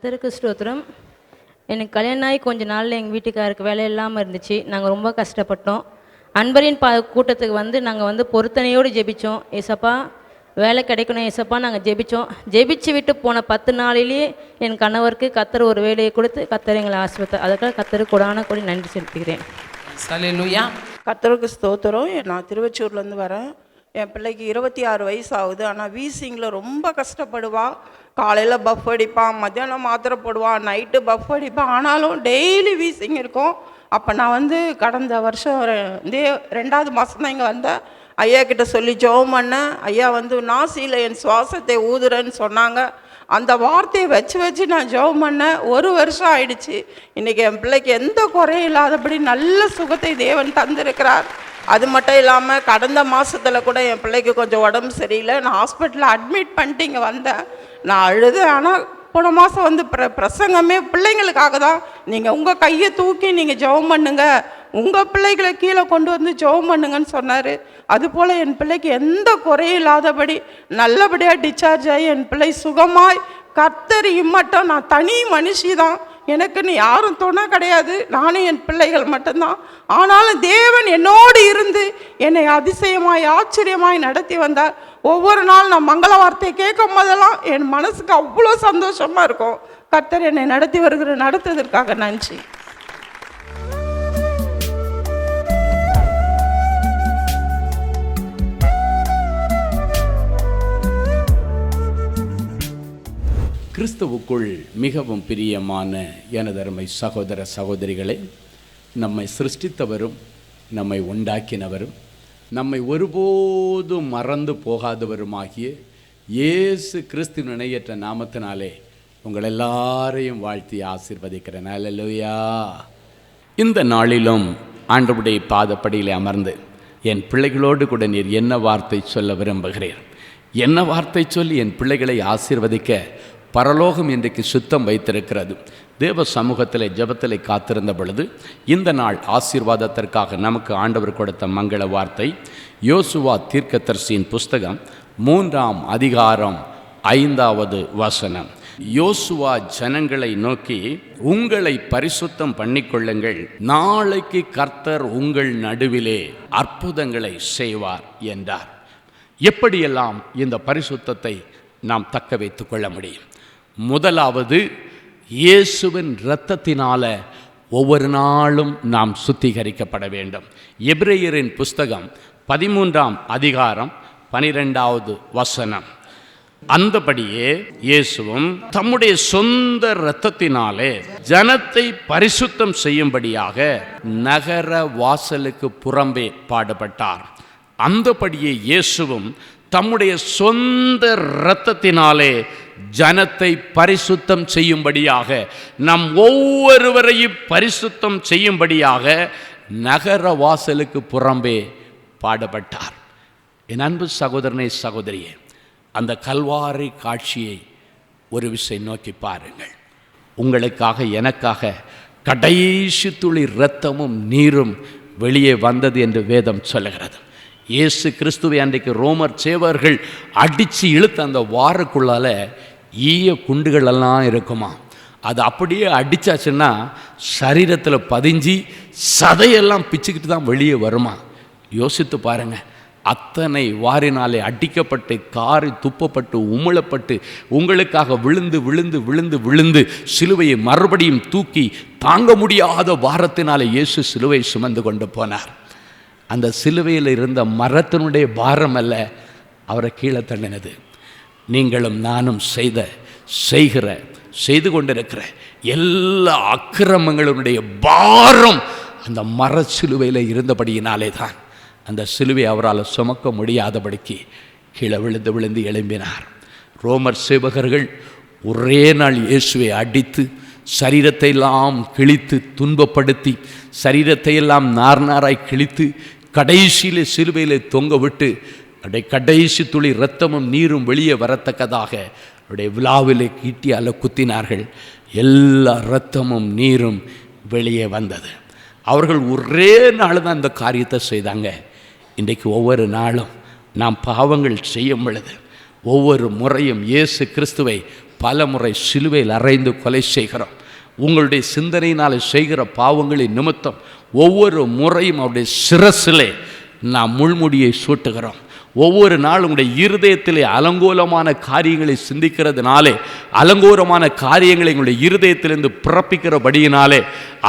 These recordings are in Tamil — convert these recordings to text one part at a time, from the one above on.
கர்த்தருக்கு ஸ்தோத்திரம். எனக்கு கல்யாணம் ஆகி கொஞ்ச நாளில் எங்கள் வீட்டுக்காருக்கு வேலை இல்லாமல் இருந்துச்சு. நாங்கள் ரொம்ப கஷ்டப்பட்டோம். அன்பரின் கூட்டத்துக்கு நாங்கள் பொருத்தனையோடு ஜெபித்தோம். ஏசப்பா வேலை கிடைக்கணும் ஏசப்பா நாங்கள் ஜெபித்தோம். ஜெபிச்சு விட்டு போன 10 நாளிலேயே என் கணவருக்கு கர்த்தர் ஒரு வேலையை கொடுத்து கர்த்தர் எங்களை ஆசீர்வதித்தார். அதுக்காக கர்த்தருக்கு கொடான கொடி நன்றி செலுத்துகிறேன். ஹல்லேலூயா. கர்த்தருக்கு ஸ்தோத்திரம். நான் திருவச்சூர்லேருந்து வரேன். என் பிள்ளைக்கு 26 வயசு ஆகுது. ஆனால் வீசிங்கில் ரொம்ப கஷ்டப்படுவா. காலையில் பஃப் அடிப்பான், மத்தியானம் மாத்திரை போடுவான், நைட்டு பஃப் அடிப்பான். ஆனாலும் டெய்லி வீசிங் இருக்கும். அப்போ நான் கடந்த வருஷம் 2வது மாதம் தான் இங்கே வந்தேன். ஐயா கிட்ட சொல்லி ஜெபம் பண்ணேன். ஐயா நாசியில் என் சுவாசத்தை ஊதுறேன்னு சொன்னாங்க. அந்த வார்த்தையை வச்சு நான் ஜெபம் பண்ணேன். 1 வருஷம் ஆயிடுச்சு. இன்றைக்கி என் பிள்ளைக்கு எந்த குறையும் இல்லாதபடி நல்ல சுகத்தை தேவன் தந்திருக்கிறார். அது மட்டும் இல்லாமல் கடந்த மாதத்தில் கூட என் பிள்ளைக்கு கொஞ்சம் உடம்பு சரியில்லை. நான் ஹாஸ்பிட்டலில் அட்மிட் பண்ணிட்டு இங்கே வந்தேன். நான் அழுதேன். ஆனால் போன மாதம் பிரசங்கமே பிள்ளைங்களுக்காக தான். நீங்கள் உங்கள் கையை தூக்கி நீங்கள் ஜெபம் பண்ணுங்க, உங்கள் பிள்ளைகளை கீழே கொண்டு வந்து ஜெபம் பண்ணுங்கன்னு சொன்னார். அதுபோல் என் பிள்ளைக்கு எந்த குறையும் இல்லாதபடி நல்லபடியாக டிஸ்சார்ஜ் ஆகி என் பிள்ளை சுகமாய் கர்த்தர் இம்மட்டும். நான் தனி மனுஷி தான், எனக்குன்னு யாரும் துணை கிடையாது. நானும் என் பிள்ளைகள் மட்டும்தான். ஆனாலும் தேவன் என்னோடு இருந்து என்னை அதிசயமாய் ஆச்சரியமாய் நடத்தி வந்தார். ஒவ்வொரு நாள் நான் மங்கள வார்த்தையை கேட்கும் போதெல்லாம் என் மனசுக்கு அவ்வளோ சந்தோஷமாக இருக்கும். கர்த்தர் என்னை நடத்தி நடத்துவதற்காக நன்றி. கிறிஸ்துவுக்குள் மிகவும் பிரியமான எனதருமை சகோதர சகோதரிகளே, நம்மை சிருஷ்டித்தவரும் நம்மை உண்டாக்கினவரும் நம்மை ஒருபோதும் மறந்து போகாதவருமாகிய இயேசு கிறிஸ்துவின் இணையற்ற நாமத்தினாலே உங்கள் எல்லாரையும் வாழ்த்தி ஆசீர்வதிக்கிறேன். அல்லேலூயா. இந்த நாளிலும் ஆண்டவருடைய பாதப்படியிலே அமர்ந்து என் பிள்ளைகளோடு கூட நீர் என்ன வார்த்தை சொல்ல விரும்புகிறீர், என்ன வார்த்தை சொல்லி என் பிள்ளைகளை ஆசீர்வதிக்க பரலோகம் இன்றைக்கு சுத்தம் வைத்திருக்கிறது. தேவ சமூகத்தில் ஜெபத்தில் காத்திருந்த பொழுது இந்த நாள் ஆசீர்வாதத்திற்காக நமக்கு ஆண்டவர் கொடுத்த மங்கள வார்த்தை யோசுவா தீர்க்கதரிசியின் புஸ்தகம் 3ஆம் அதிகாரம் 5வது வசனம். யோசுவா ஜனங்களை நோக்கி, உங்களை பரிசுத்தம் பண்ணிக்கொள்ளுங்கள், நாளைக்கு கர்த்தர் உங்கள் நடுவிலே அற்புதங்களை செய்வார் என்றார். எப்படியெல்லாம் இந்த பரிசுத்தத்தை நாம் தக்க வைத்துக் கொள்ள முடியும்? முதலாவது, இயேசுவின் இரத்தத்தினால ஒவ்வொரு நாளும் நாம் சுத்திகரிக்கப்பட வேண்டும். எபிரேயரின் புஸ்தகம் 13ஆம் அதிகாரம் 12வது வசனம். அந்தபடியே இயேசுவும் தம்முடைய சொந்த இரத்தத்தினாலே ஜனத்தை பரிசுத்தம் செய்யும்படியாக நகர வாசலுக்கு புறம்பே பாடுபட்டார். அந்தபடியே இயேசுவும் தம்முடைய சொந்த இரத்தத்தினாலே ஜனத்தை பரிசுத்தம் செய்யும்படியாக, நம் ஒவ்வொருவரையும் பரிசுத்தம் செய்யும்படியாக நகர வாசலுக்கு புறம்பே பாடுபட்டார். என் அன்பு சகோதரனே சகோதரியே, அந்த கல்வாரி காட்சியை ஒரு விசை நோக்கி பாருங்கள். உங்களுக்காக எனக்காக கடைசி துளி இரத்தமும் நீரும் வெளியே வந்தது என்று வேதம் சொல்லுகிறது. இயேசு கிறிஸ்துவை அன்றைக்கு ரோமர் சேவர்கள் அடித்து இழுத்த அந்த வாருக்குள்ளால ஈய குண்டுகளெல்லாம் இருக்குமா. அது அப்படியே அடித்தாச்சுன்னா சரீரத்தில் பதிஞ்சு சதையெல்லாம் பிச்சுக்கிட்டு தான் வெளியே வருமா. யோசித்து பாருங்கள். அத்தனை வாரினாலே அடிக்கப்பட்டு காரி துப்பப்பட்டு உமிழப்பட்டு உங்களுக்காக விழுந்து விழுந்து விழுந்து விழுந்து சிலுவையை மறுபடியும் தூக்கி தாங்க முடியாத பாரத்தினாலே இயேசு சிலுவை சுமந்து கொண்டு போனார். அந்த சிலுவையில் இருந்த மரத்தினுடைய பாரம் அல்ல அவரை கீழே தள்ளினது. நீங்களும் நானும் செய்து கொண்டிருக்கிற எல்லா அக்கிரமங்களுடைய பாரம் அந்த மர சிலுவையில் இருந்தபடியினாலே தான் அந்த சிலுவை அவரால் சுமக்க முடியாதபடிக்கு கீழே விழுந்து விழுந்து எழும்பினார். ரோமர் சேவகர்கள் ஒரே நாள் இயேசுவை அடித்து சரீரத்தை எல்லாம் கிழித்து துன்பப்படுத்தி சரீரத்தை எல்லாம் நார் நாராய் கிழித்து கடைசியிலே சிலுவையிலே தொங்க விட்டு அப்படியே கடைசி துளி இரத்தமும் நீரும் வெளியே வரத்தக்கதாக அவருடைய விழாவிலே ஈட்டியால் குத்தினார்கள். எல்லா இரத்தமும் நீரும் வெளியே வந்தது. அவர்கள் ஒரே நாள் தான் இந்த காரியத்தை செய்தாங்க. இன்றைக்கு ஒவ்வொரு நாளும் நாம் பாவங்கள் செய்யும் பொழுது ஒவ்வொரு முறையும் இயேசு கிறிஸ்துவை பல முறை சிலுவையில் அறைந்து கொலை செய்கிறோம். உங்களுடைய சிந்தனையினால் செய்கிற பாவங்களின் நிமித்தம் ஒவ்வொரு முறையும் அவருடைய சிரசிலே நாம் முள்முடியை சூட்டுகிறோம். ஒவ்வொரு நாள் உங்களுடைய இருதயத்திலே அலங்கோலமான காரியங்களை சிந்திக்கிறதுனாலே, அலங்கோலமான காரியங்களை உங்களுடைய இருதயத்திலிருந்து பிறப்பிக்கிறபடியினாலே,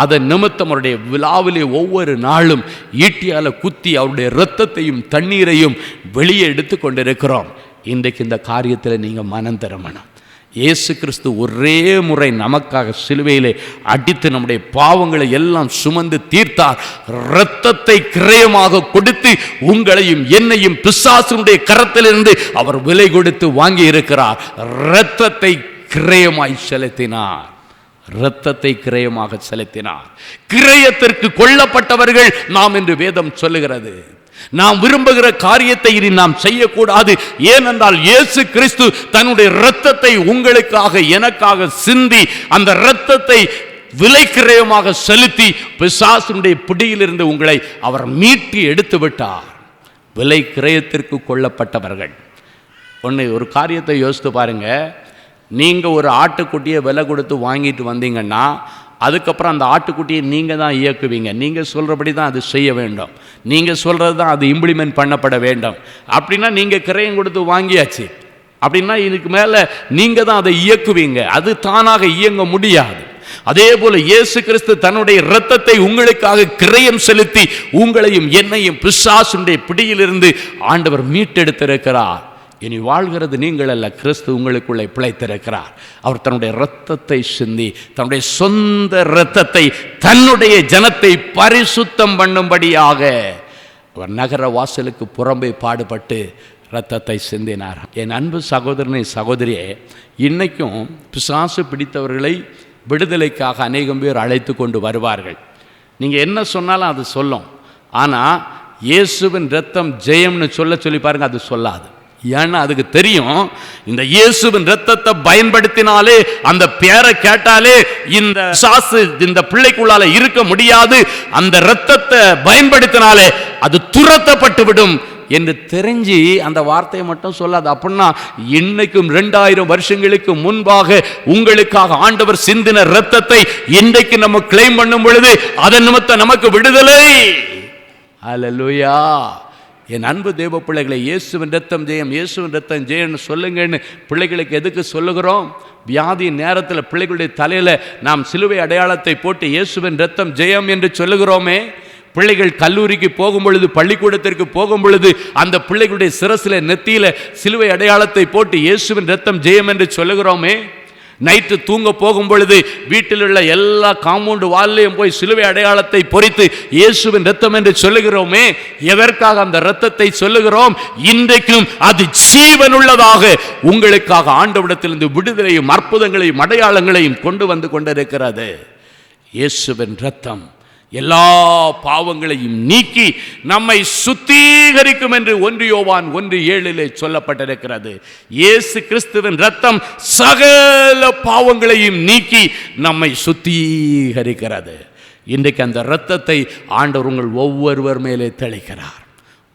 அதன் நிமித்தம் அவருடைய விழாவிலே ஒவ்வொரு நாளும் ஈட்டியால் குத்தி அவருடைய இரத்தத்தையும் தண்ணீரையும் வெளியே எடுத்து கொண்டிருக்கிறோம். இன்றைக்கு இந்த காரியத்தில் நீங்கள் மனம் தரணும். இயேசு கிறிஸ்து ஒரே முறை நமக்காக சிலுவையிலே அடித்து நம்முடைய பாவங்களை எல்லாம் சுமந்து தீர்த்தார். இரத்தத்தை கிரயமாக கொடுத்து உங்களையும் என்னையும் பிசாசுடைய கரத்திலிருந்து அவர் விலை கொடுத்து வாங்கி இருக்கிறார். இரத்தத்தை கிரயமாய் செலுத்தினார். இரத்தத்தை கிரயமாக செலுத்தினார். கிரயத்திற்கு கொல்லப்பட்டவர்கள் நாம் என்று வேதம் சொல்லுகிறது. நாம் விரும்புகிற காரியத்தை இனி நாம் செய்யக்கூடாது. ஏனென்றால் இயேசு கிறிஸ்து தன்னுடைய இரத்தத்தை உங்களுக்காக எனக்காக சிந்தி அந்த இரத்தத்தை விலைக்கிரயமாக செலுத்தி பிசாசுடைய பிடியிலிருந்து உங்களை அவர் மீட்டு எடுத்து விட்டார். விலை கிரயத்திற்கு கொல்லப்பட்டவர்கள். ஒரு காரியத்தை யோசித்து பாருங்க. நீங்கள் ஒரு ஆட்டுக்குட்டியை விலை கொடுத்து வாங்கிட்டு வந்தீங்கன்னா அதுக்கப்புறம் அந்த ஆட்டுக்குட்டியை நீங்கள் தான் இயக்குவீங்க. நீங்கள் சொல்கிறபடி தான் அது செய்ய வேண்டும். நீங்கள் சொல்கிறது தான் அது இம்ப்ளிமெண்ட் பண்ணப்பட வேண்டும். அப்படின்னா நீங்கள் கிரயம் கொடுத்து வாங்கியாச்சு அப்படின்னா இதுக்கு மேலே நீங்கள் தான் அதை இயக்குவீங்க. அது தானாக இயங்க முடியாது. அதே போல இயேசு கிறிஸ்து தன்னுடைய இரத்தத்தை உங்களுக்காக கிரயம் செலுத்தி உங்களையும் என்னையும் பிசாசுடைய பிடியிலிருந்து ஆண்டவர் மீட்டெடுத்திருக்கிறார். இனி வாழ்கிறது நீங்கள் அல்ல, கிறிஸ்து உங்களுக்குள்ளே பிழைத்திருக்கிறார். அவர் தன்னுடைய இரத்தத்தை சிந்தி தன்னுடைய சொந்த இரத்தத்தை தன்னுடைய ஜனத்தை பரிசுத்தம் பண்ணும்படியாக அவர் நகர வாசலுக்கு புறம்பே பாடுபட்டு இரத்தத்தை சிந்தினார். என் அன்பு சகோதரனை சகோதரியே, இன்னைக்கும் பிசாசு பிடித்தவர்களை விடுதலைக்காக அநேகம் பேர் அழைத்து கொண்டு வருவார்கள். நீங்கள் என்ன சொன்னாலும் அது சொல்லும். ஆனால் இயேசுவின் இரத்தம் ஜெயம்னு சொல்லி பாருங்க, அது சொல்லாது. ஏன்னா அதுக்கு தெரியும், இந்த இயேசுவின் இரத்தத்தை பயன்படுத்தினாலே, அந்த பேரை கேட்டாலே இந்த சாசு இந்த பிள்ளைக்குள்ளால இருக்க முடியாது, அந்த இரத்தத்தை பயன்படுத்தினாலே அது துரத்தப்பட்டு விடும் என்று தெரிஞ்சு அந்த வார்த்தையை மட்டும் சொல்லாது. அப்படின்னா இன்னைக்கும் 2000 வருஷங்களுக்கு முன்பாக உங்களுக்காக ஆண்டவர் சிந்தின இரத்தத்தை இன்றைக்கு நம்ம கிளைம் பண்ணும் பொழுது அதன் நிமித்தம் நமக்கு விடுதலை. அல்லேலூயா. என் அன்பு தேவ பிள்ளைகளை, இயேசுவின் ரத்தம் ஜெயம், இயேசுவின் ரத்தம் ஜெயம்னு சொல்லுங்கன்னு பிள்ளைகளுக்கு எதுக்கு சொல்லுகிறோம்? வியாதியின் நேரத்தில் பிள்ளைகளுடைய தலையில் நாம் சிலுவை அடையாளத்தை போட்டு இயேசுவின் ரத்தம் ஜெயம் என்று சொல்லுகிறோமே. பிள்ளைகள் கல்லூரிக்கு போகும் பொழுது, பள்ளிக்கூடத்திற்கு போகும் பொழுது அந்த பிள்ளைகளுடைய சிரசில் நெத்தியில் சிலுவை அடையாளத்தை போட்டு இயேசுவின் ரத்தம் ஜெயம் என்று சொல்லுகிறோமே. நைட்டு தூங்க போகும் பொழுது வீட்டில் உள்ள எல்லா காம்பவுண்டு வால்லையும் போய் சிலுவை அடையாளத்தை பொறித்து இயேசுவின் ரத்தம் என்று சொல்லுகிறோமே. எதற்காக அந்த ரத்தத்தை சொல்லுகிறோம்? இன்றைக்கும் அது ஜீவனுள்ளதாக உங்களுக்காக ஆண்டவரிடத்திலிருந்து விடுதலையும் அற்புதங்களையும் அடையாளங்களையும் கொண்டு வந்து கொண்டிருக்கிறது. இயேசுவின் ரத்தம் எல்லா பாவங்களையும் நீக்கி நம்மை சுத்திகரிக்கும் என்று 1 யோவான் 1:7 சொல்லப்பட்டிருக்கிறது. இயேசு கிறிஸ்துவின் ரத்தம் சகல பாவங்களையும் நீக்கி நம்மை சுத்திகரிக்கிறது. இன்றைக்கு அந்த இரத்தத்தை ஆண்டவர் உங்கள் ஒவ்வொருவர் மேலே தெளிக்கிறார்.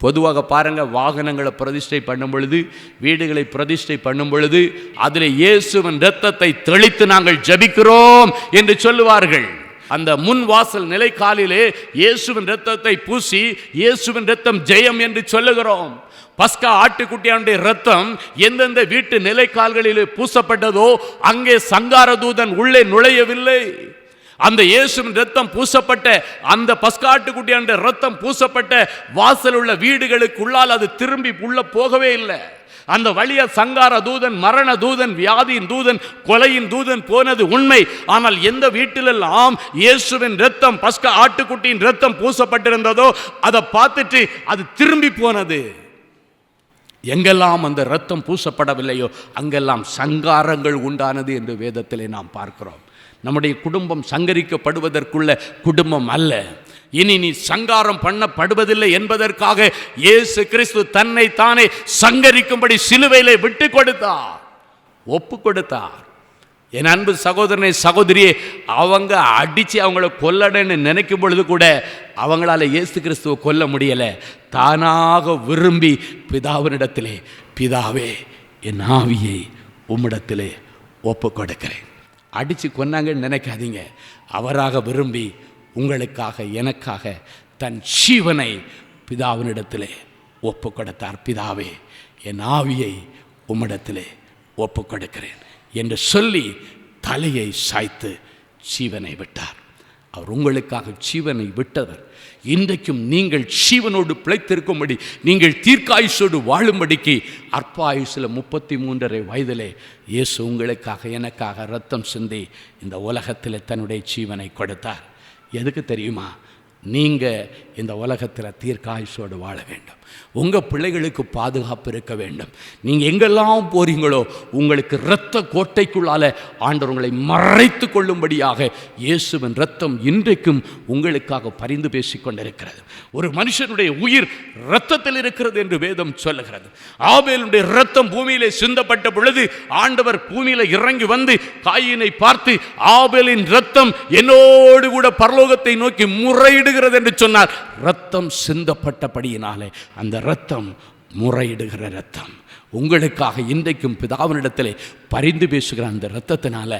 பொதுவாக பாருங்க, வாகனங்களை பிரதிஷ்டை பண்ணும் பொழுது, வீடுகளை பிரதிஷ்டை பண்ணும் பொழுது அதில் இயேசுவின் இரத்தத்தை தெளித்து நாங்கள் ஜெபிக்கிறோம் என்று சொல்லுவார்கள். அந்த முன் வாசல் நிலைக்காலிலே இயேசுவின் இரத்தத்தை பூசி இயேசுவின் இரத்தம் ஜெயம் என்று சொல்லுகிறோம். பஸ்கா ஆட்டுக்குட்டியானுடைய இரத்தம் எந்தெந்த வீட்டு நிலைக்கால்களிலே பூசப்பட்டதோ அங்கே சங்கார தூதன் உள்ளே நுழையவில்லை. அந்த இயேசுவின் இரத்தம் பூசப்பட்ட அந்த பஸ்கா ஆட்டுக்குட்டியானுடைய இரத்தம் பூசப்பட்ட வாசல் உள்ள வீடுகளுக்குள்ளால் அது திரும்பி உள்ள போகவே இல்லை. அந்த வழிய சங்கார தூதன், மரண தூதன், வியாதியின் தூதன், கொலையின் தூதன் போனது உண்மை. ஆனால் எந்த வீட்டிலெல்லாம் இயேசுவின் இரத்தம், பஸ்கா ஆட்டுக்குட்டியின் இரத்தம் பூசப்பட்டிருந்ததோ அதை பார்த்துட்டு அது திரும்பி போனது. எங்கெல்லாம் அந்த இரத்தம் பூசப்படவில்லையோ அங்கெல்லாம் சங்காரங்கள் உண்டானது என்று வேதத்திலே நாம் பார்க்கிறோம். நம்முடைய குடும்பம் சங்கரிக்கப்படுவதற்குள்ள குடும்பம் அல்ல. இனி நீ சங்காரம் பண்ணப்படுவதில்லை என்பதற்காக இயேசு கிறிஸ்து தன்னை தானே சங்கரிக்கும்படி சிலுவையிலே விட்டு கொடுத்தார், ஒப்பு கொடுத்தார். என் அன்பு சகோதரனை சகோதரியே, அவங்க அடித்து அவங்கள கொல்லடன்னு நினைக்கும் பொழுது கூட அவங்களால இயேசு கிறிஸ்துவை கொல்ல முடியலை. தானாக விரும்பி பிதாவினிடத்திலே, பிதாவே என் ஆவியை உம்மிடத்திலே ஒப்பு கொடுக்கிறேன். அடித்து கொன்னாங்கன்னு நினைக்காதீங்க. அவராக விரும்பி உங்களுக்காக எனக்காக தன் ஜீவனை பிதாவினிடத்திலே ஒப்பு கொடுத்தார். பிதாவே, என் ஆவியை உம்மிடத்திலே ஒப்பு கொடுக்கிறேன் என்று சொல்லி தலையை சாய்த்து ஜீவனை விட்டார். அவர் உங்களுக்காக ஜீவனை விட்டவர். இன்றைக்கும் நீங்கள் ஜீவனோடு பிழைத்திருக்கும்படி, நீங்கள் தீர்க்காயுசோடு வாழும்படிக்கு அற்பாயுசில் 33.5 வயதிலே இயேசு உங்களுக்காக எனக்காக இரத்தம் சிந்தி இந்த உலகத்தில் தன்னுடைய ஜீவனை கொடுத்தார். எதுக்கு தெரியுமா? நீங்கள் இந்த உலகத்தில் தீர்க்காயுசோடு வாழ வேண்டும். உங்கள் பிள்ளைகளுக்கு பாதுகாப்பு இருக்க வேண்டும். நீங்கள் எங்கெல்லாம் போகிறீங்களோ உங்களுக்கு இரத்த கோட்டைக்குள்ளால் ஆண்டவர் உங்களை மறைத்து கொள்ளும்படியாக இயேசுவின் இரத்தம் இன்றைக்கும் உங்களுக்காக பரிந்து பேசி கொண்டிருக்கிறது. ஒரு மனுஷனுடைய உயிர் இரத்தத்தில் இருக்கிறது என்று வேதம் சொல்லுகிறது. ஆபேலுடைய இரத்தம் பூமியிலே சிந்தப்பட்ட பொழுது ஆண்டவர் பூமியில் இறங்கி வந்து காயினை பார்த்து, ஆபேலின் இரத்தம் என்னோடு கூட பரலோகத்தை நோக்கி முறையிடுகிறது என்று சொன்னார். இரத்தம் சிந்தப்பட்டபடியினாலே அந்த இரத்தம் முறையிடுகிற இரத்தம். உங்களுக்காக இன்றைக்கும் பிதாவினிடத்திலே பரிந்து பேசுகிற அந்த இரத்தத்தினால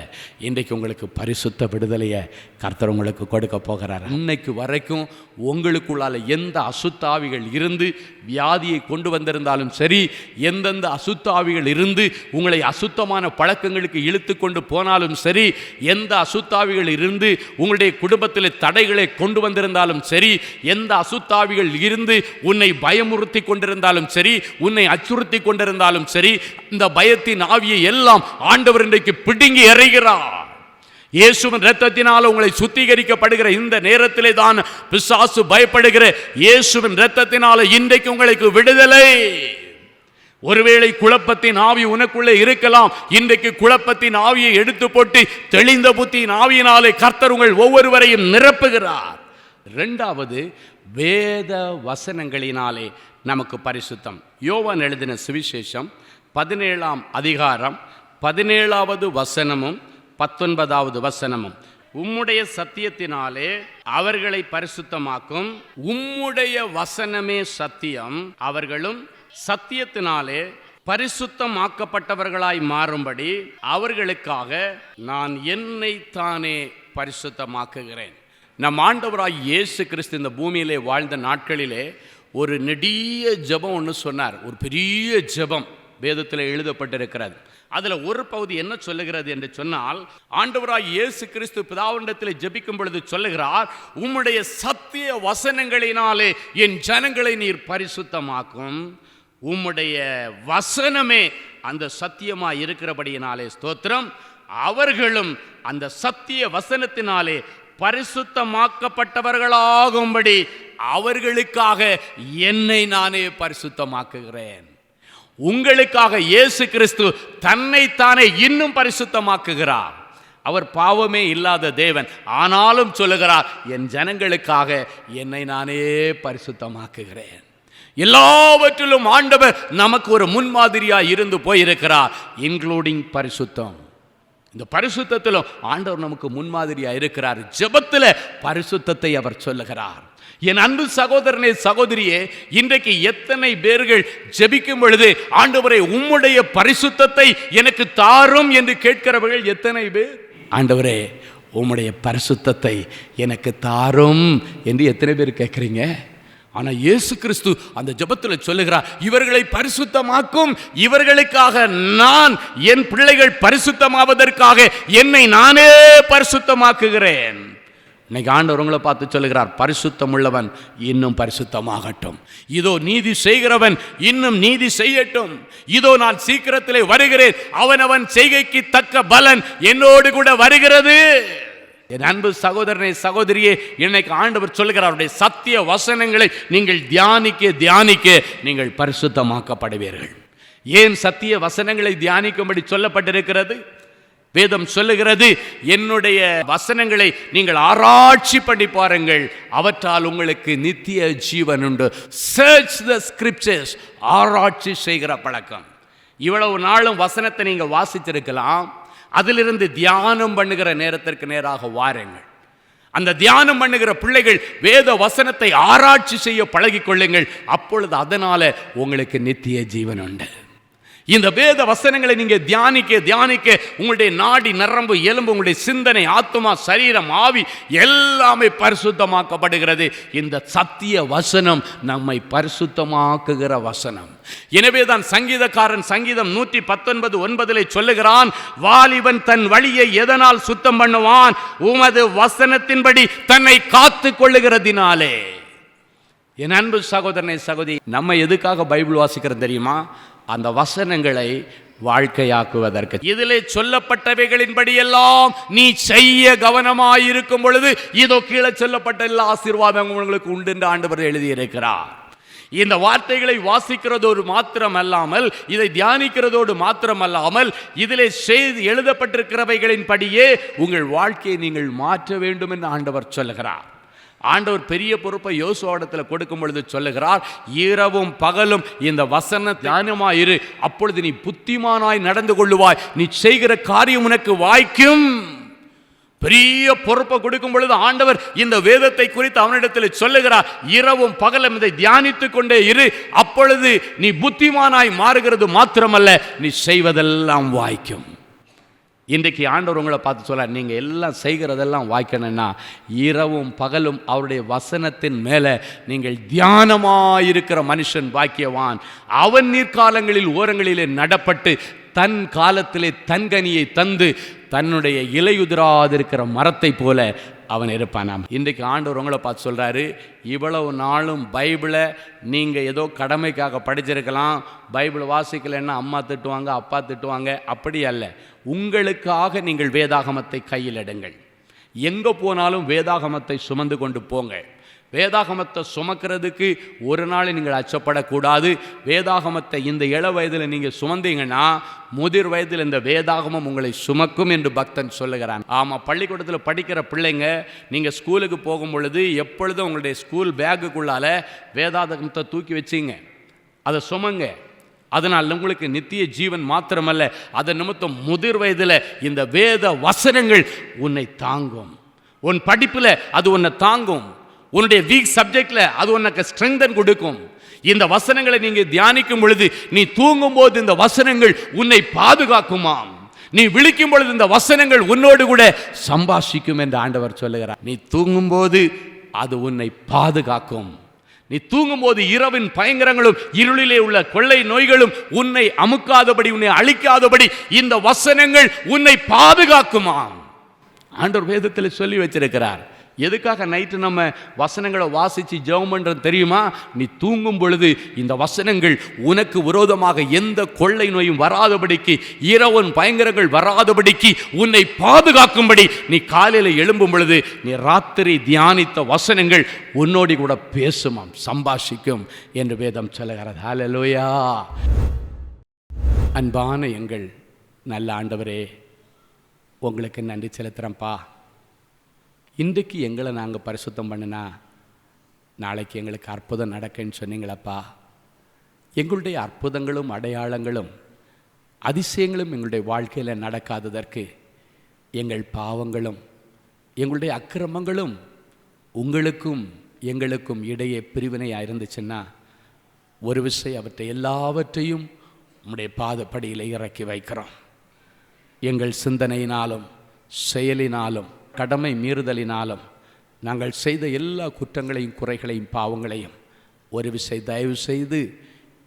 இன்றைக்கு உங்களுக்கு பரிசுத்த விடுதலையை கர்த்தர் உங்களுக்கு கொடுக்க போகிறார். இன்னைக்கு வரைக்கும் உங்களுக்குள்ளால் எந்த அசுத்தாவிகள் இருந்து வியாதியை கொண்டு வந்திருந்தாலும் சரி, எந்தெந்த அசுத்தாவிகள் இருந்து உங்களை அசுத்தமான பழக்கங்களுக்கு இழுத்து கொண்டு போனாலும் சரி, எந்த அசுத்தாவிகள் இருந்து உங்களுடைய குடும்பத்தில் தடைகளை கொண்டு வந்திருந்தாலும் சரி, எந்த அசுத்தாவிகள் இருந்து உன்னை பயமுறுத்தி கொண்டிருந்தாலும் சரி, உன்னை அச்சுறுத்தி கொண்டிருந்தாலும் சரி, இந்த பயத்தின் ஆவியை எல்லாம் ஆண்டவர் இன்றைக்கு பிடுங்கி எறிகிறார். இயேசுவின் இரத்தத்தினால் உங்களை சுத்திகரிக்கப்படுகிற இந்த நேரத்திலே தான் பிசாசு பயப்படுகிற. இயேசுவின் இரத்தத்தினால் இன்றைக்கு உங்களுக்கு விடுதலை. ஒருவேளை குழப்பத்தின் ஆவி உனக்குள்ளே இருக்கலாம். இன்றைக்கு குழப்பத்தின் ஆவியை எடுத்து போட்டு தெளிந்த புத்தியின் ஆவியினாலே கர்த்தர் உங்கள் ஒவ்வொருவரையும் நிரப்புகிறார். இரண்டாவது, வேத வசனங்களினாலே நமக்கு பரிசுத்தம். யோவான் எழுதின சுவிசேஷம் 17ஆம் அதிகாரம் 17வது வசனமும் 19வது வசனமும், உம்முடைய சத்தியத்தினாலே அவர்களை பரிசுத்தமாக்கும், உம்முடைய வசனமே சத்தியம், அவர்களும் சத்தியத்தினாலே பரிசுத்தமாக்கப்பட்டவர்களாய் மாறும்படி அவர்களுக்காக நான் என்னை தானே பரிசுத்தமாக்குகிறேன். நம் ஆண்டவராய் இயேசு கிறிஸ்து இந்த பூமியிலே வாழ்ந்த நாட்களிலே ஒரு நெடிய ஜெபம் ஒன்று சொன்னார். ஒரு பெரிய ஜெபம் வேதத்தில் எழுதப்பட்டிருக்கிறது. அதில் ஒரு பகுதி என்ன சொல்லுகிறது என்று சொன்னால், ஆண்டவராய் இயேசு கிறிஸ்து பிதாவினிடத்தில் ஜெபிக்கும் பொழுது சொல்லுகிறார், உம்முடைய சத்திய வசனங்களினாலே என் ஜனங்களை நீர் பரிசுத்தமாக்கும், உம்முடைய வசனமே அந்த சத்தியமாய் இருக்கிறபடியினாலே ஸ்தோத்திரம், அவர்களும் அந்த சத்திய வசனத்தினாலே பரிசுத்தமாக்கப்பட்டவர்களாகும்படி அவர்களுக்காக என்னை நானே பரிசுத்தமாக்குகிறேன். உங்களுக்காக இயேசு கிறிஸ்து தன்னைத்தானே இன்னும் பரிசுத்தமாக்குகிறார். அவர் பாவமே இல்லாத தேவன். ஆனாலும் சொல்லுகிறார், என் ஜனங்களுக்காக என்னை நானே பரிசுத்தமாக்குகிறேன். எல்லாவற்றிலும் ஆண்டவர் நமக்கு ஒரு முன்மாதிரியாக இருந்து போயிருக்கிறார், இன்க்ளூடிங் பரிசுத்தம். இந்த பரிசுத்தத்திலும் ஆண்டவர் நமக்கு முன்மாதிரியாக இருக்கிறார். ஜெபத்தில் பரிசுத்தத்தை அவர் சொல்லுகிறார். என் அன்பு சகோதரனே, சகோதரியே, இன்றைக்கு எத்தனை பேர்கள் ஜெபிக்கும் பொழுது ஆண்டவரே உம்முடைய பரிசுத்தத்தை எனக்கு தாரும் என்று கேட்கிறவர்கள் எத்தனை பேர்? ஆண்டவரே உம்முடைய பரிசுத்தத்தை எனக்கு தாரும் என்று எத்தனை பேர் கேட்குறீங்க? ஆனால் இயேசு கிறிஸ்து அந்த ஜெபத்தில் சொல்லுகிறார், இவர்களை பரிசுத்தமாக்கும், இவர்களுக்காக நான் என் பிள்ளைகள் பரிசுத்தமாவதற்காக என்னை நானே பரிசுத்தமாக்குகிறேன். இன்னைக்கு ஆண்டவர் உங்களை பார்த்து சொல்லுகிறார், பரிசுத்தம் உள்ளவன் இன்னும் பரிசுத்தமாகட்டும். இதோ நீதி செய்கிறவன் இன்னும் நீதி செய்யட்டும். இதோ நான் சீக்கிரத்திலே வருகிறேன், அவனவன் செய்கைக்கு தக்க பலன் என்னோடு கூட வருகிறது. என் அன்பு சகோதரனே, சகோதரியே, இன்னைக்கு ஆண்டவர் சொல்லுகிறார், அவருடைய சத்திய வசனங்களை நீங்கள் தியானிக்க தியானிக்க நீங்கள் பரிசுத்தமாக்கப்படுவீர்கள். ஏன் சத்திய வசனங்களை தியானிக்கும்படி சொல்லப்பட்டிருக்கிறது? வேதம் சொல்லுகிறது, என்னுடைய வசனங்களை நீங்கள் ஆராய்ச்சி பண்ணி பாருங்கள், அவற்றால் உங்களுக்கு நித்திய ஜீவன் உண்டு. சர்ச் த ஸ்கிரிப்சர்ஸ், ஆராய்ச்சி செய்கிற பழக்கம். இவ்வளவு நாளும் வசனத்தை நீங்கள் வாசித்திருக்கலாம், அதிலிருந்து தியானம் பண்ணுகிற நேரத்திற்கு நேராக வாருங்கள். அந்த தியானம் பண்ணுகிற பிள்ளைகள் வேத வசனத்தை ஆராய்ச்சி செய்ய பழகிக் கொள்ளுங்கள். அப்பொழுது அதனால உங்களுக்கு நித்திய ஜீவன் உண்டு. இந்த வேத வசனங்களை நீங்க தியானிக்க தியானிக்க உங்களுடைய நாடி நரம்பு எலும்பு உங்களுடைய சிந்தனை ஆத்மா சரீரம் ஆவி எல்லாமே பரிசுத்தமாக்கப்படுகிறது. இந்த சத்திய வசனம் நம்மை பரிசுத்தமாக்குகிற வசனம். எனவேதான் சங்கீதக்காரன் சங்கீதம் 119:9 சொல்லுகிறான், வாலிபன் தன் வழியை எதனால் சுத்தம் பண்ணுவான்? உமது வசனத்தின்படி தன்னை காத்து கொள்ளுகிறதினாலே. என் அன்பு சகோதரனை சகோதரி, நம்ம எதுக்காக பைபிள் வாசிக்கிறோம் தெரியுமா? அந்த வசனங்களை வாழ்க்கையாக்குவதற்கு. இதிலே சொல்லப்பட்டவைகளின்படி எல்லாம் நீ செய்ய கவனமாயிருக்கும் பொழுது இதோ கீழே சொல்லப்பட்ட எல்லா ஆசீர்வாதம் உங்களுக்கு உண்டு என்று ஆண்டவர் எழுதியிருக்கிறார். இந்த வார்த்தைகளை வாசிக்கிறதோடு மாத்திரமல்லாமல், இதை தியானிக்கிறதோடு மாத்திரமல்லாமல், இதிலே செய்து எழுதப்பட்டிருக்கிறவைகளின் படியே உங்கள் வாழ்க்கையை நீங்கள் மாற்ற வேண்டும் என்று ஆண்டவர் சொல்லுகிறார். ஆண்டவர் பெரிய பொறுப்பை யோசுவாவிடத்தில் கொடுக்கும் பொழுது சொல்லுகிறார், இரவும் பகலும் இந்த வசன தியானமாயிரு, அப்பொழுது நீ புத்திமானாய் நடந்து கொள்ளுவாய், நீ செய்கிற காரியம் உனக்கு வாய்க்கும். பெரிய பொறுப்பை கொடுக்கும் பொழுது ஆண்டவர் இந்த வேதத்தை குறித்து அவனிடத்தில் சொல்லுகிறார், இரவும் பகலும் இதை தியானித்துக் கொண்டே இரு, அப்பொழுது நீ புத்திமானாய் மாறுகிறது மாத்திரமல்ல, நீ செய்வதெல்லாம் வாய்க்கும். இன்றைக்கு ஆண்டவர் உங்களை பார்த்து சொல்ல, நீங்கள் எல்லாம் செய்கிறதெல்லாம் வாய்க்கணும்னா இரவும் பகலும் அவருடைய வசனத்தின் மேலே நீங்கள் தியானமாயிருக்கிற மனுஷன் பாக்கியவான். அவன் நீர்க்காலங்களில் ஓரங்களிலே நடப்பட்டு தன் காலத்திலே தன் கனியை தந்து தன்னுடைய இலையுதிராதிருக்கிற மரத்தை போல அவன் இருப்பானாம். இன்றைக்கு ஆண்டவர் உங்களை பார்த்து சொல்கிறாரு, இவ்வளவு நாளும் பைபிளை நீங்கள் ஏதோ கடமைக்காக படிச்சிருக்கலாம், பைபிள் வாசிக்கலைன்னா அம்மா திட்டுவாங்க அப்பா திட்டுவாங்க, அப்படி அல்ல. உங்களுக்காக நீங்கள் வேதாகமத்தை கையில் எடுங்கள். எங்கே போனாலும் வேதாகமத்தை சுமந்து கொண்டு போங்க. வேதாகமத்தை சுமக்கிறதுக்கு ஒரு நாள் நீங்கள் அச்சப்படக்கூடாது. வேதாகமத்தை இந்த இள வயதில் நீங்கள் சுமந்தீங்கன்னா முதிர் வயதில் இந்த வேதாகமம் உங்களை சுமக்கும் என்று பக்தன் சொல்லுகிறான். ஆமாம், பள்ளிக்கூடத்தில் படிக்கிற பிள்ளைங்க, நீங்கள் ஸ்கூலுக்கு போகும் பொழுது எப்பொழுதும் உங்களுடைய ஸ்கூல் பேக்குக்குள்ளால் வேதாகமத்தை தூக்கி வச்சிங்க, அதை சுமங்க. அதனால் உங்களுக்கு நித்திய ஜீவன் மாத்திரமல்ல, அதன் நிமித்தம் முதிர் வயதில் இந்த வேத வசனங்கள் உன்னை தாங்கும். உன் படிப்பில் அது உன்னை தாங்கும். உன்னுடைய வீக் சப்ஜெக்ட்ல அது உனக்கு ஸ்ட்ரெங்தன் கொடுக்கும். இந்த வசனங்களை நீங்க தியானிக்கும் பொழுது, நீ தூங்கும் போது இந்த வசனங்கள் உன்னை பாதுகாக்குமாம். நீ விழிக்கும் பொழுது இந்த வசனங்கள் உன்னோடு கூட சம்பாஷிக்கும் என்று ஆண்டவர் சொல்லுகிறார். நீ தூங்கும் போது அது உன்னை பாதுகாக்கும். நீ தூங்கும் போது இரவின் பயங்கரங்களும் இருளிலே உள்ள கொள்ளை நோய்களும் உன்னை அமுக்காதபடி, உன்னை அழிக்காதபடி இந்த வசனங்கள் உன்னை பாதுகாக்குமாம். ஆண்டவர் வேதத்தில் சொல்லி வச்சிருக்கிறார். எதுக்காக நைட்டு நம்ம வசனங்களை வாசித்து ஜெபம் பண்ணுறது தெரியுமா? நீ தூங்கும் பொழுது இந்த வசனங்கள் உனக்கு விரோதமாக எந்த கொள்ளை நோயும் வராதபடிக்கு, இரவன் பயங்கரங்கள் வராதபடிக்கு உன்னை பாதுகாக்கும்படி நீ காலையில் எழும்பும் பொழுது நீ ராத்திரி தியானித்த வசனங்கள் உன்னோடி கூட பேசுமாம், சம்பாஷிக்கும் என்று வேதம் சொல்லுகிறது. ஹல்லேலூயா. அன்பான எங்கள் நல்ல ஆண்டவரே, உங்களுக்கு நன்றி செலுத்துகிறேன்ப்பா. இன்றைக்கு எங்களை நாங்கள் பரிசுத்தம் பண்ணினா நாளைக்கு எங்களுக்கு அற்புதம் நடக்குன்னு சொன்னீங்களப்பா. எங்களுடைய அற்புதங்களும் அடையாளங்களும் அதிசயங்களும் எங்களுடைய வாழ்க்கையில் நடக்காததற்கு எங்கள் பாவங்களும் எங்களுடைய அக்கிரமங்களும் உங்களுக்கும் எங்களுக்கும் இடையே பிரிவினையாக இருந்துச்சுன்னா, ஒரு விஷயம், அவற்றை எல்லாவற்றையும் உம்முடைய பாதப்படியில் இறக்கி வைக்கிறோம். எங்கள் சிந்தனையினாலும் செயலினாலும் கடமை மீறுதலினாலும் நாங்கள் செய்த எல்லா குற்றங்களையும் குறைகளையும் பாவங்களையும் ஒரு விசை தயவு செய்து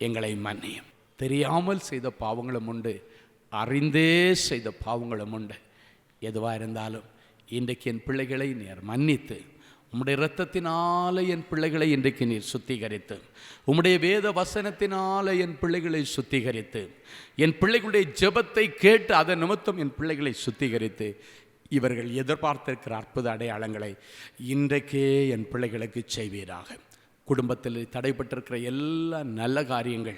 எங்களை மன்னியும். தெரியாமல் செய்த பாவங்களும் உண்டு, அறிந்தே செய்த பாவங்களும் உண்டு. எதுவாக இருந்தாலும் இன்றைக்கு என் பிள்ளைகளை நீர் மன்னித்து, உம்முடைய இரத்தத்தினால என் பிள்ளைகளை இன்றைக்கு நீர் சுத்திகரித்து, உம்முடைய வேத வசனத்தினால என் பிள்ளைகளை சுத்திகரித்து, என் பிள்ளைகளுடைய ஜெபத்தை கேட்டு அதன் நிமித்தம் என் பிள்ளைகளை சுத்திகரித்து, இவர்கள் எதிர்பார்த்திருக்கிற அற்புத அடையாளங்களை இன்றைக்கே என் பிள்ளைகளுக்கு செய்வீராக. குடும்பத்தில் தடைப்பட்டிருக்கிற எல்லா நல்ல காரியங்கள்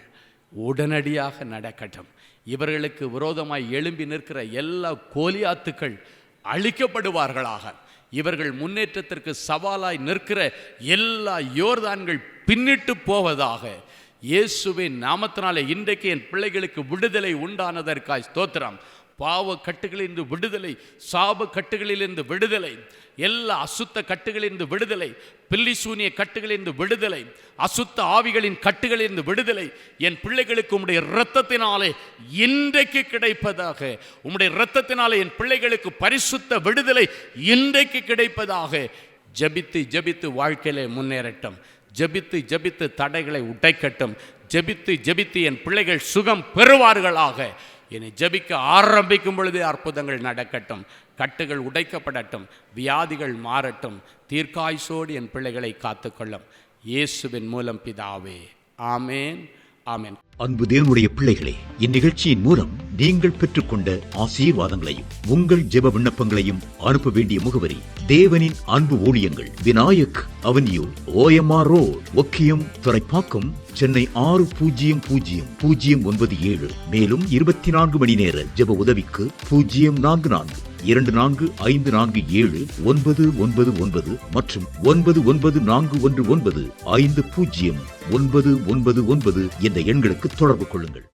உடனடியாக நடக்கட்டும். இவர்களுக்கு விரோதமாய் எழும்பி நிற்கிற எல்லா கோலியாத்துக்கள் அழிக்கப்படுவார்களாக. இவர்கள் முன்னேற்றத்திற்கு சவாலாய் நிற்கிற எல்லா யோர்தான்கள் பின்னிட்டு போவதாக. இயேசுவின் நாமத்தினாலே இன்றைக்கு என் பிள்ளைகளுக்கு விடுதலை உண்டானதற்காய் ஸ்தோத்திரம். பாவ கட்டுகளிலிருந்து விடுதலை, சாப கட்டுகளிலிருந்து விடுதலை, எல்லா அசுத்த கட்டுகளிலிருந்து விடுதலை, பில்லிசூனிய கட்டுகளிலிருந்து விடுதலை, அசுத்த ஆவிகளின் கட்டுகளிலிருந்து விடுதலை என் பிள்ளைகளுக்கு உம்முடைய இரத்தத்தினாலே இன்றைக்கு கிடைப்பதாக. உம்முடைய இரத்தத்தினாலே என் பிள்ளைகளுக்கு பரிசுத்த விடுதலை இன்றைக்கு கிடைப்பதாக. ஜெபித்து ஜெபித்து வாழ்க்கையிலே முன்னேறட்டும். ஜெபித்து ஜெபித்து தடைகளை உடைக்கட்டும். ஜெபித்து ஜெபித்து என் பிள்ளைகள் சுகம் பெறுவார்களாக. என்னை ஜெபிக்க ஆரம்பிக்கும் பொழுதே அற்புதங்கள் நடக்கட்டும், கட்டுகள் உடைக்கப்படட்டும், வியாதிகள் மாறட்டும். தீர்க்காயுசோடு என் பிள்ளைகளை காத்துக்கொள்ளும். இயேசுவின் மூலம் பிதாவே, ஆமேன், ஆமேன். அன்பு தேவனுடைய பிள்ளைகளே, இந்நிகழ்ச்சியின் மூலம் நீங்கள் பெற்றுக்கொண்ட ஆசீர்வாதங்களையும் உங்கள் ஜெப விண்ணப்பங்களையும் அனுப்ப வேண்டிய முகவரி: தேவனின் அன்பு ஊழியங்கள், Vinayak avenue, OMR road, Okkiyam, Thoraipakkam, Chennai 600097. மேலும் 24 மணி நேர ஜெப உதவிக்கு 04424547999 மற்றும் 9941150999 என்ற எண்களுக்கு தொடர்பு கொள்ளுங்கள்.